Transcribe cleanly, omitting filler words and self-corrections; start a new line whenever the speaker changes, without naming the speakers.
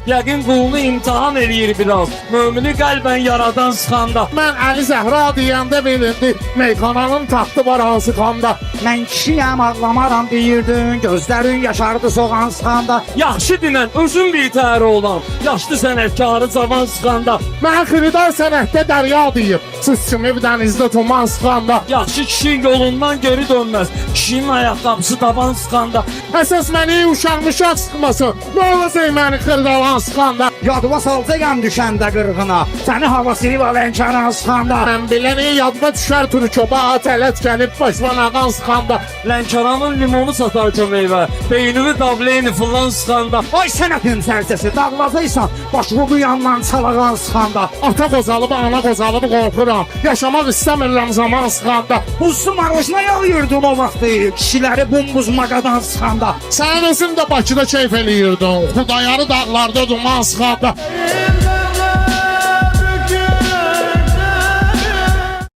Yəqin qulunu imtihan eləyir biraz. Mömini qəlbən yaradan sıxanda.
Mən Əli Zəhra deyəndə bilindi, meyxananın taxtı var hansı xanda.
Mən kişiyəm, ağlamaram deyirdin, gözlərin yaşardı soğan sıxanda.
Yaxşı dinən, özün bir təri olan. Yaşlı sənətkarı cavan sıxanda.
Mən xridar sənətdə dərya deyib, siz kimi dənizdə tuman sıxanda.
Yaxşı kişi yolundan geri dönməz. Kişinin ayaqqabısı taban sıxanda.
Əsas məni uşaq-mışaq sıxmasın, nə olacaq məni xırdalan sıxanda.
Yadıma salacağam düşəndə qırğına, səni havasını var ənkaran sıxanda.
Mən biləni yadıma düşər Türkoba, atələt gəlib başvan ağan sıxanda.
Lənkəranın limonu satarkən meyvə. Beynini dableyni falan sıxanda.
Ay sənətin sərcəsi, dağladıysan, başvudu yandan çalağan sıxanda.
Ata qozalıb, ana qozalıb qorxuram, yaşamaq istəmirəm zaman sıxanda.
Buzlu marojna yağıyırdın o vaxtı, kişiləri bumbuz maqadan sıxanda.
Sən özün də Bakıda keyf eləyirdin, Xudayarı dağlarda duman sıxanda.